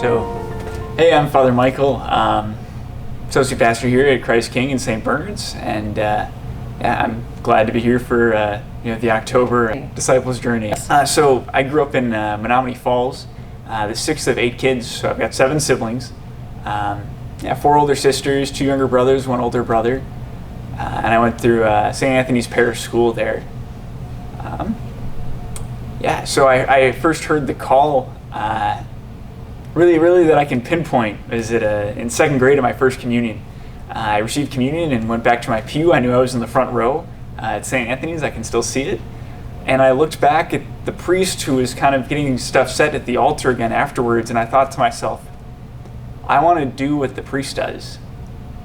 So, hey, I'm Father Michael, associate pastor here at Christ King in St. Bernard's, and I'm glad to be here for the October Disciples Journey. So I grew up in Menominee Falls, the sixth of 8 kids, so I've got 7 siblings. 4 older sisters, 2 younger brothers, 1 older brother, and I went through St. Anthony's Parish School there. So I first heard the call really that I can pinpoint is in 2nd grade of my first communion. I received communion and went back to my pew. I knew I was in the front row at St. Anthony's. I can still see it. And I looked back at the priest who was kind of getting stuff set at the altar again afterwards, and I thought to myself, I want to do what the priest does.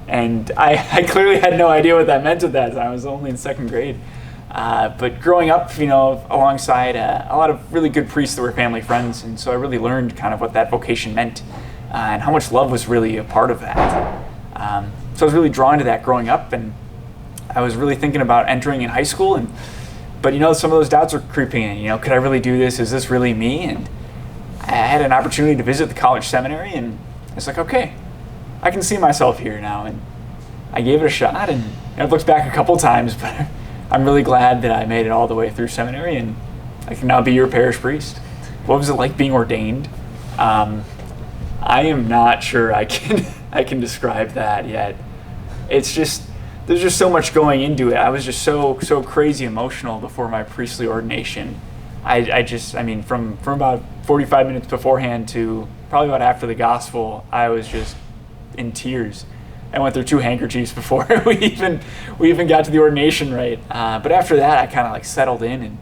And I clearly had no idea what that meant at that time. I was only in 2nd grade. But growing up, alongside a lot of really good priests that were family friends, and so I really learned kind of what that vocation meant and how much love was really a part of that. So I was really drawn to that growing up, and I was really thinking about entering in high school, but some of those doubts were creeping in. Could I really do this? Is this really me? And I had an opportunity to visit the college seminary, and it's like, okay, I can see myself here now, and I gave it a shot, and I've looked back a couple times, but I'm really glad that I made it all the way through seminary, and I can now be your parish priest. What was it like being ordained? I am not sure I can describe that yet. It's just, there's just so much going into it. I was just so crazy emotional before my priestly ordination. From about 45 minutes beforehand to probably about after the gospel, I was just in tears. I went through 2 handkerchiefs before we even got to the ordination rite. But after that, I kind of settled in, and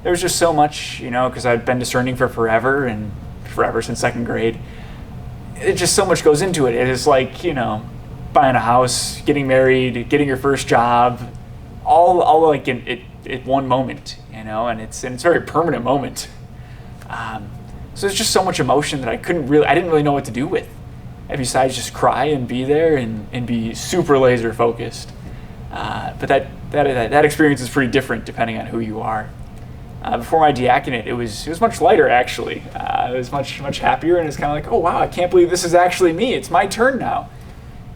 there was just so much, because I'd been discerning for forever since 2nd grade. It just so much goes into it. It is like, buying a house, getting married, getting your first job, all like in one moment, and it's a very permanent moment. So there's just so much emotion that I didn't really know what to do with. And besides just cry and be there and be super laser focused. But that experience is pretty different depending on who you are. Before my diaconate, it was much lighter actually. It was much happier, and it's kind of like, oh wow, I can't believe this is actually me. It's my turn now.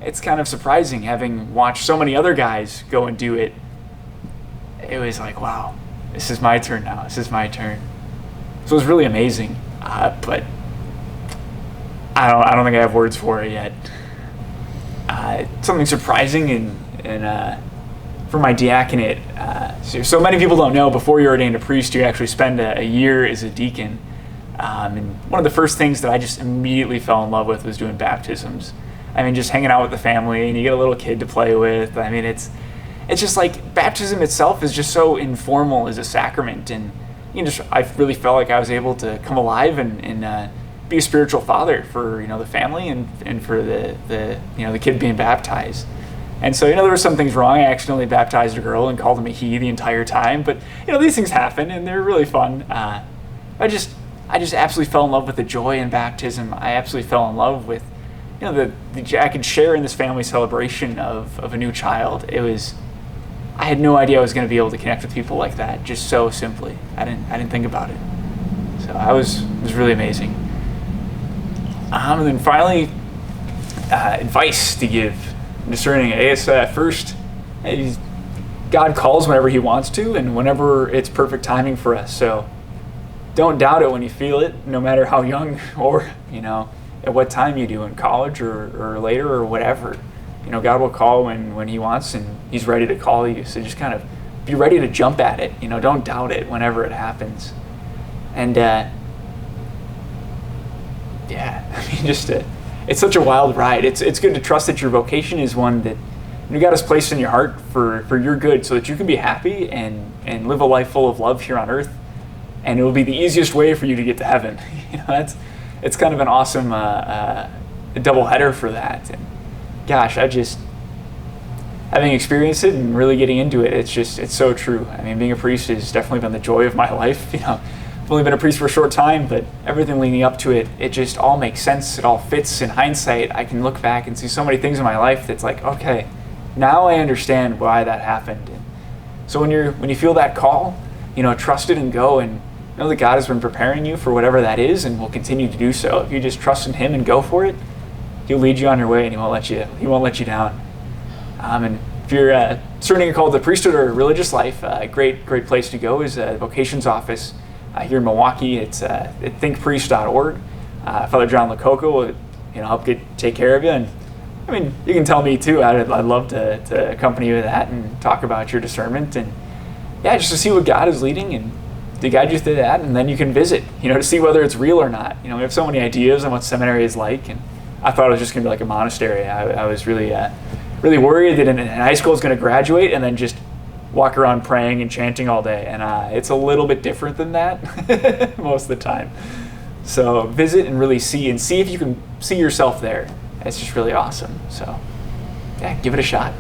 It's kind of surprising having watched so many other guys go and do it. It was like, wow, this is my turn now. This is my turn. So it was really amazing, but I don't think I have words for it yet. Something surprising for my diaconate. So many people don't know, before you're ordained a priest, you actually spend a year as a deacon. And one of the first things that I just immediately fell in love with was doing baptisms. Just hanging out with the family, and you get a little kid to play with. It's just like baptism itself is just so informal as a sacrament, and I really felt like I was able to come alive and be a spiritual father for the family and for the kid being baptized. And so there were some things wrong. I accidentally baptized a girl and called him a he the entire time, but these things happen and they're really fun. I just absolutely fell in love with the joy in baptism. I absolutely fell in love with I could share in this family celebration of a new child. I had no idea I was going to be able to connect with people like that, just so simply. I didn't think about it. So it was really amazing. And then finally, advice to give discerning. I guess first, God calls whenever He wants to, and whenever it's perfect timing for us. So don't doubt it when you feel it, no matter how young or at what time you do, in college or later or whatever. God will call when He wants, and He's ready to call you. So just kind of be ready to jump at it. Don't doubt it whenever it happens. And it's such a wild ride. It's good to trust that your vocation is one that God has placed in your heart for your good, so that you can be happy and live a life full of love here on earth. And it will be the easiest way for you to get to heaven. It's kind of an awesome double header for that. And gosh, having experienced it and really getting into it, it's so true. Being a priest has definitely been the joy of my life. I've only been a priest for a short time, but everything leading up to it, it just all makes sense. It all fits. In hindsight, I can look back and see so many things in my life that's like, okay, now I understand why that happened. And so when you feel that call, trust it and go and know that God has been preparing you for whatever that is and will continue to do so. If you just trust in Him and go for it, He'll lead you on your way and He won't let you down. And if you're starting a call to the priesthood or religious life, a great place to go is the vocations office here in Milwaukee. It's at thinkpriest.org. Father John Lococo will help take care of you. And I mean, you can tell me too. I'd love to accompany you with that and talk about your discernment and just to see what God is leading and to guide you through that. And then you can visit, to see whether it's real or not. We have so many ideas on what seminary is like, and I thought it was just going to be like a monastery. I was really worried that in high school I was going to graduate and then just walk around praying and chanting all day. And it's a little bit different than that most of the time. So visit and really see if you can see yourself there. It's just really awesome. So, give it a shot.